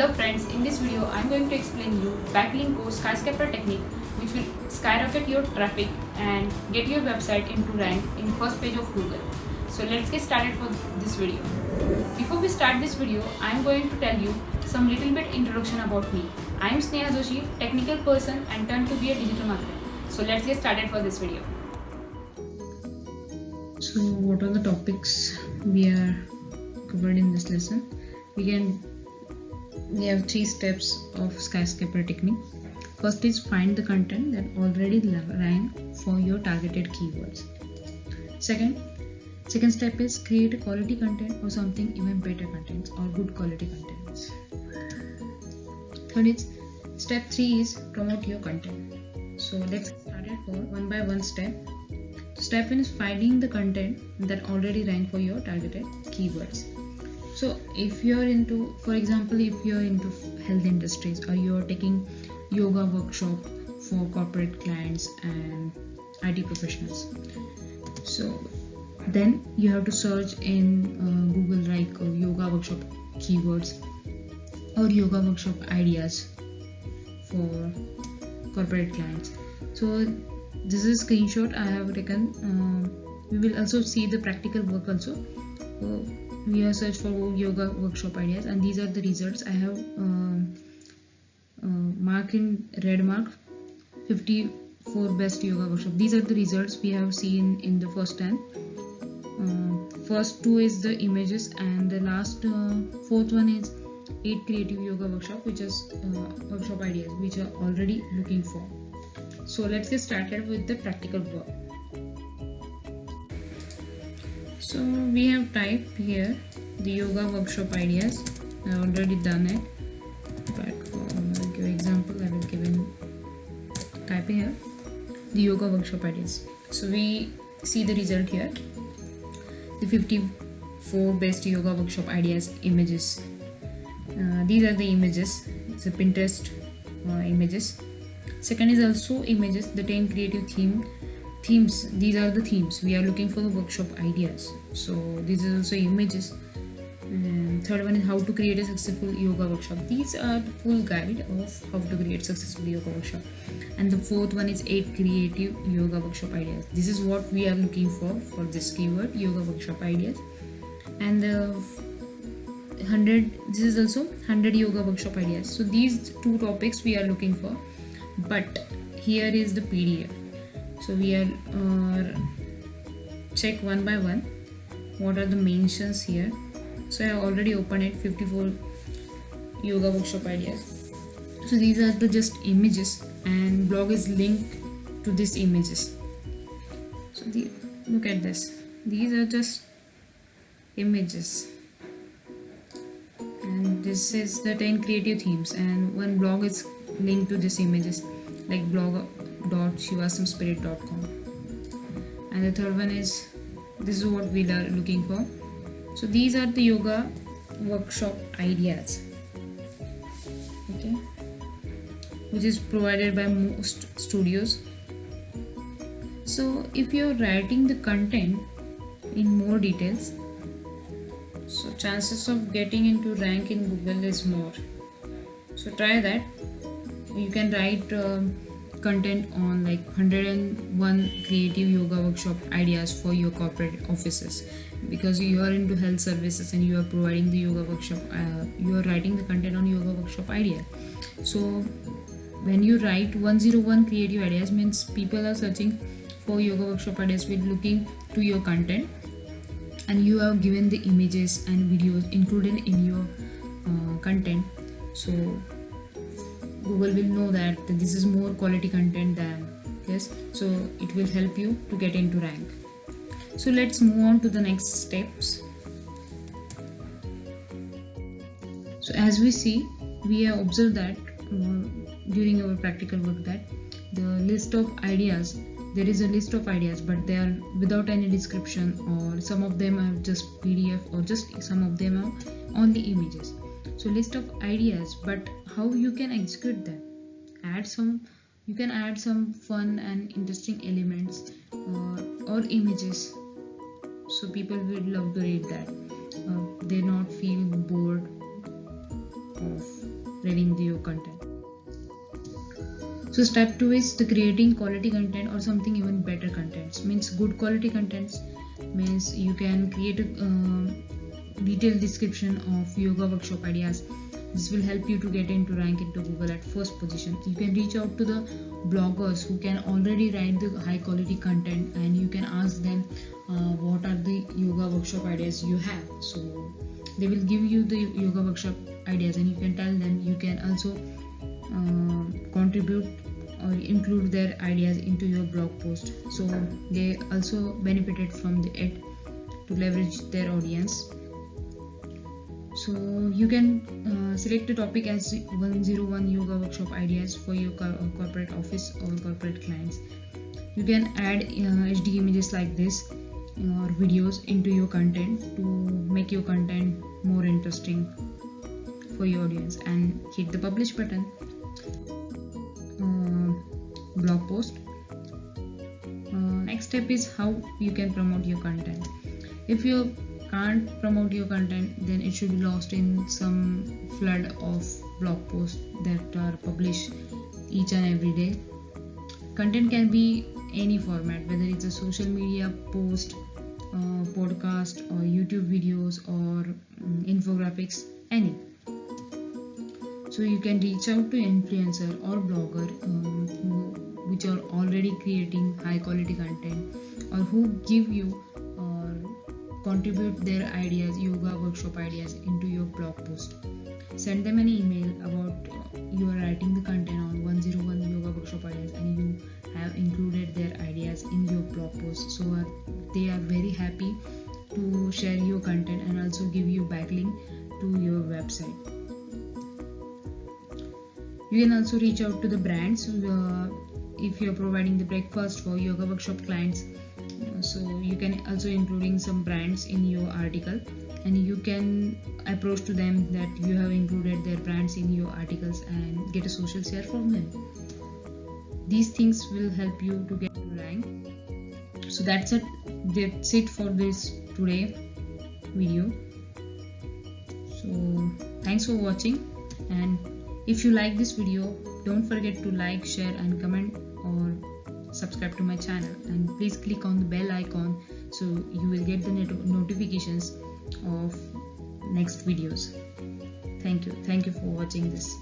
Hello friends, in this video I am going to explain you Backlinko Skyscraper technique which will skyrocket your traffic and get your website into rank in first page of Google. So let's get started for this video. Before we start this video, I am going to tell you some little bit introduction about me. I am Sneha Joshi, technical person and turned to be a digital marketer. So let's get started for this video. So what are the topics we are covered in this lesson? We have 3 steps of skyscraper technique. First is find the content that already rank for your targeted keywords. Second step is create a quality content or something even better contents or good quality contents. Third is step 3 is promote your content. So let's get started for one by one step. Step 1 is finding the content that already rank for your targeted keywords. So if you're into, for example, if you're into health industries or you're taking yoga workshop for corporate clients and IT professionals, so then you have to search in Google like yoga workshop keywords or yoga workshop ideas for corporate clients. So this is a screenshot I have taken. We will also see the practical work also. We have searched for yoga workshop ideas and these are the results. I have marked in red mark 54 best yoga workshop. These are the results we have seen in the first 10. First 2 is the images and the last 4th one is 8 creative yoga workshop, which is workshop ideas which are already looking for. So let's get started with the practical work. So we have typed here the yoga workshop ideas. I already done it, but for I'll give example, I will give in typing here the yoga workshop ideas. So we see the result here, the 54 best yoga workshop ideas images. These are the images. It's a Pinterest images. Second is also images, the 10 creative themes. These are the themes we are looking for, the workshop ideas. So these are also images. And third one is how to create a successful yoga workshop. These are the full guide of how to create successful yoga workshop. And the fourth one is 8 creative yoga workshop ideas. This is what we are looking for this keyword, yoga workshop ideas. And the 100, this is also 100 yoga workshop ideas. So these 2 topics we are looking for, but here is the PDF. So we are check one by one what are the mentions here. So I have already opened it, 54 yoga workshop ideas. So these are the just images and blog is linked to these images. So look at this, these are just images and this is the 10 creative themes and one blog is linked to these images like blog.shivasamspirit.com. and the third one is, this is what we are looking for. So these are the yoga workshop ideas, okay, which is provided by most studios. So if you're writing the content in more details, so chances of getting into rank in Google is more. So try that. You can write content on like 101 creative yoga workshop ideas for your corporate offices, because you are into health services and you are providing the yoga workshop, you are writing the content on yoga workshop idea. So when you write 101 creative ideas, means people are searching for yoga workshop ideas with looking to your content, and you have given the images and videos included in your content. So Google will know that this is more quality content than this, so it will help you to get into rank. So let's move on to the next steps. So as we see, we have observed that during our practical work that the list of ideas, there is a list of ideas but they are without any description, or some of them are just PDF, or just some of them are only images. So list of ideas, but how you can execute them? You can add some fun and interesting elements or images, so people will love to read that. They not feel bored of reading your content. So step 2 is the creating quality content or something even better contents. Means good quality contents means you can create a detailed description of yoga workshop ideas. This will help you to get into rank into Google at first position. You can reach out to the bloggers who can already write the high quality content, and you can ask them what are the yoga workshop ideas you have. So they will give you the yoga workshop ideas, and you can tell them you can also contribute or include their ideas into your blog post. So they also benefited from the ad to leverage their audience. So you can select a topic as 101 yoga workshop ideas for your corporate office or corporate clients. You can add HD images like this or videos into your content to make your content more interesting for your audience, and hit the publish button. Blog post. Next step is how you can promote your content. If you can't promote your content, then it should be lost in some flood of blog posts that are published each and every day. Content can be any format, whether it's a social media post, podcast, or YouTube videos, or infographics, any. So you can reach out to influencer or blogger which are already creating high quality content, or who give you or contribute their ideas, yoga workshop ideas, into your blog post. Send them an email about you are writing the content on 101 yoga workshop ideas, and you have included their ideas in your blog post. So they are very happy to share your content and also give you backlink to your website. You can also reach out to the brands if you are providing the breakfast for yoga workshop clients. So you can also including some brands in your article, and you can approach to them that you have included their brands in your articles and get a social share from them. These things will help you to get to rank. So that's it for this today video. So thanks for watching, and if you like this video, don't forget to like, share and comment, or subscribe to my channel, and please click on the bell icon so you will get the notifications of next videos. Thank you for watching this.